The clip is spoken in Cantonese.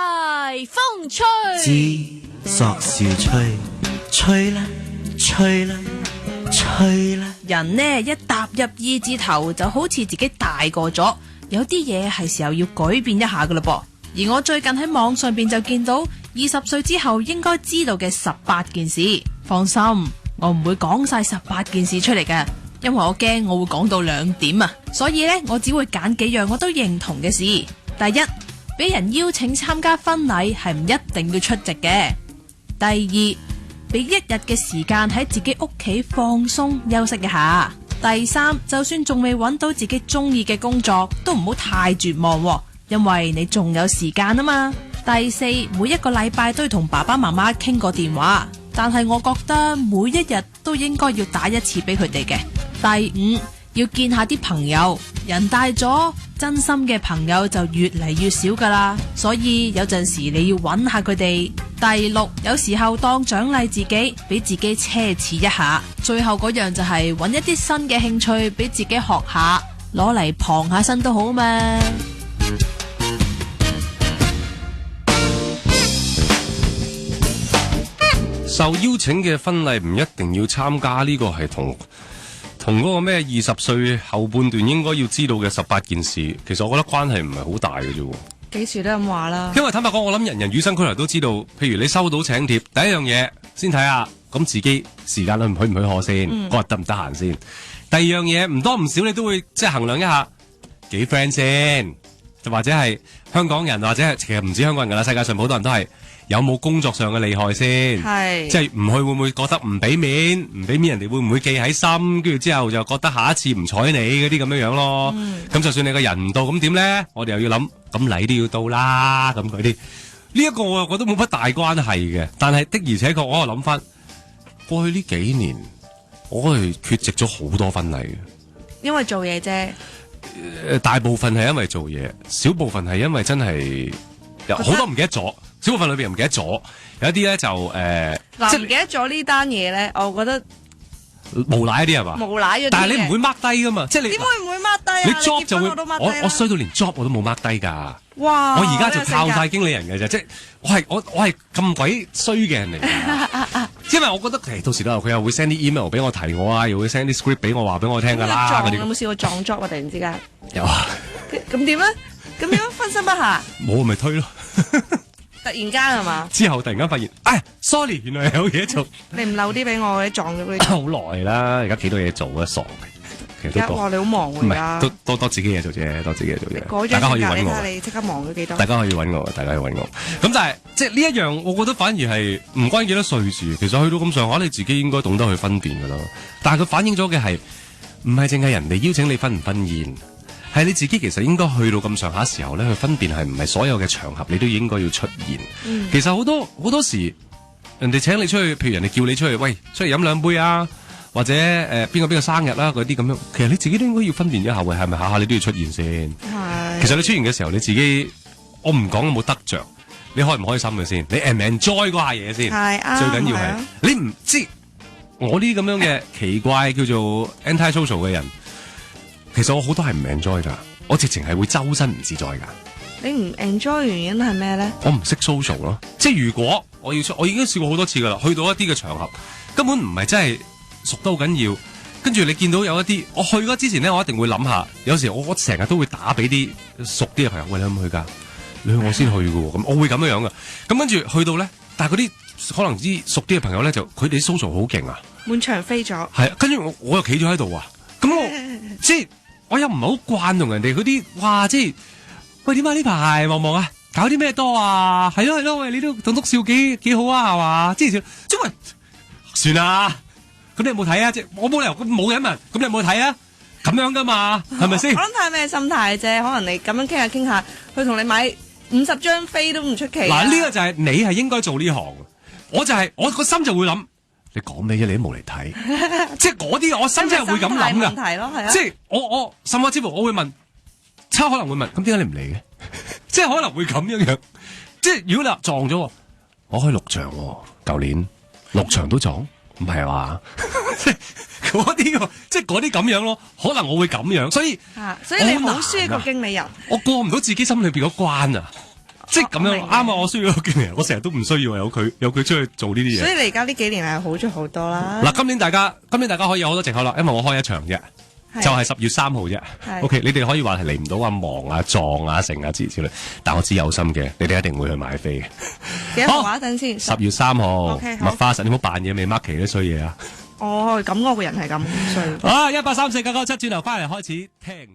大風吹，知索笑吹，吹啦吹啦吹啦。人呢一踏入二字頭，就好似自己大個咗，有啲嘢係時候要改變一下噶嘞噃。而我最近喺網上邊就見到20歲之後應該知道嘅18件事。放心，我唔會講晒18件事出嚟嘅，因為我驚我會講到2點啊。所以呢，我只會揀幾樣我都認同嘅事。第一，俾人邀請參加婚禮係唔一定要出席嘅。第二，俾1日嘅時間喺自己屋企放鬆休息一下。第三，就算仲未揾到自己中意嘅工作，都唔好太絕望喎，因為你仲有時間啊嘛。第四，每一個禮拜都要同爸爸媽媽傾個電話，但係我覺得每一日都應該要打1次俾佢哋嘅。第五，要見下啲朋友，人大咗，真心嘅朋友就越嚟越少噶啦，所以有陣時你要揾下佢哋。第六，有時候當獎勵自己，俾自己奢侈一下。最後嗰樣就係揾一啲新嘅興趣俾自己學下，攞嚟傍下身都好嘛。受邀請嘅婚禮唔一定要參加，呢個係同嗰個咩20歲後半段應該要知道嘅18件事，其實我覺得關係唔係好大嘅啫。幾時都咁話啦。因為坦白講，我諗人人與生俱來都知道，譬如你收到請帖，第一樣嘢先睇下，咁自己時間許唔許可先，嗰日得唔得閒先。第二樣嘢唔多唔少，你都會即係衡量一下幾 friend 先，就或者係香港人，或者係其實唔止香港人噶啦，世界上好多人都係有冇工作上嘅利害先，係即係唔去會唔會覺得唔俾面，唔俾面人哋會唔會記喺心，跟住之後就覺得下一次唔睬你嗰啲咁樣樣咯。咁就算你個人唔到，咁點咧？我哋又要諗，咁禮都要到啦，咁嗰啲呢一個我又覺得冇乜大關係嘅，但係的而且確我又諗翻過去呢幾年，我係缺席咗好多婚禮嘅，因為做嘢啫。大部分係因為做嘢，小部分係因為真係有好多唔記得咗。小部分裏邊又唔記得咗，有一啲咧就嗱唔記得咗呢單嘢咧，我覺得無賴一啲係嘛？無賴咗，但係你唔會 mark 低噶嘛？即係你點會唔會 mark 低啊？你 job 就會我衰到連 job 我都冇 mark 低㗎。哇！我而家就靠晒經理人嘅啫，即係我係咁鬼衰嘅人嚟㗎。因為我覺得到時佢又會 send 啲 email 俾我提我啊，又會 send 啲 script 俾我話俾我聽㗎啦。有冇試過撞 job 啊？突然之間有啊。咁點咧？咁點樣分身不下？冇咪推咯。突然間係嘛？之後突然間發現，sorry， 原來有嘢做。你唔漏啲俾我，你撞咗佢。好耐啦，而家幾多嘢做啊，傻嘅。其實都哇，你好忙喎，而家都多自己嘢做啫，多自己嘢做啫。大家可以揾我。你即刻忙咗幾多？大家可以揾我，大家可以揾我。咁但係即係呢一樣，我覺得反而係唔關幾多歲事。其實去到咁上下，你自己應該懂得去分辨噶啦。但係佢反映咗嘅係唔係淨係人哋邀請你婚唔婚宴？係你自己其實應該去到咁上下時候咧，去分辨係唔係所有嘅場合你都應該要出現。其實好多時人哋請你出去，譬如人哋叫你出去，喂，出去飲2杯啊，或者邊個生日啦嗰啲咁樣，其實你自己都應該要分辨一下，喂，係咪下下你都要出現先？係。其實你出現嘅時候，你自己我唔講有冇得着，你開唔開心嘅先？你 enjoy 嗰下嘢先？係啊。最緊要係你唔知我呢啲咁樣嘅奇怪叫做 anti-social 嘅人。其實我好多係唔 enjoy 噶，我直情係會周身唔自在噶。你唔 enjoy 原因係咩咧？我唔識 social 咯，即係如果我要出，我已經試過好多次噶啦，去到一啲嘅場合，根本唔係真係熟得好緊要。跟住你見到有一啲，我去嗰之前咧，我一定會諗下。有時我成日都會打俾啲熟啲嘅朋友，喂，你有冇去噶？你去我先去噶，咁我會咁樣樣噶。咁跟住去到咧，但係嗰啲可能啲熟啲嘅朋友咧，就佢哋 social 好勁啊，滿場飛咗。係，跟住我又企咗喺度啊，咁我即係。我又唔係好慣同人哋嗰啲，哇！即係喂，點解呢排忙忙啊？搞啲咩多啊？係咯，喂，你都棟篤笑幾好啊？係嘛？即係算啦。咁你有冇睇啊？即係我冇理由咁冇人問，咁你有冇睇啊？咁樣噶嘛，係咪先？我諗睇咩心態啫，可能你咁樣傾下傾下，佢同你買50張飛都唔出奇。嗱，呢個就係你係應該做呢行，我就係我個心就會諗。你講咩啫？你都冇嚟睇，即係嗰啲我心真係會咁諗噶。即係我甚至乎我會問，可能會問，咁點解你唔嚟嘅？即係可能會咁樣樣。即係如果你話撞咗，我開6場，舊年6場都撞，唔係話即係嗰啲，即係嗰啲咁樣咯。可能我會咁樣，所以你好輸一個經理人，我過唔到自己心裏邊嗰關啊。即係咁樣明嘅啱啊！我需要一個經理人，我成日都唔需要有佢出去做呢啲嘢。所以你而家呢幾年係好咗好多啦。嗱，今年大家可以有好多藉口啦，因為我開一場啫。係就係10月3號啫。係 OK，你哋可以話係嚟唔到啊、忙啊、撞啊、成啊之類，但我知有心嘅，你哋一定會去買飛嘅。幾多號啊？等先。 10月3號， OK，好麥花臣，你唔好扮嘢，未 mark 期啲衰嘢啊！哦，咁我個人係咁衰。啊，1834997，轉頭翻嚟開始聽。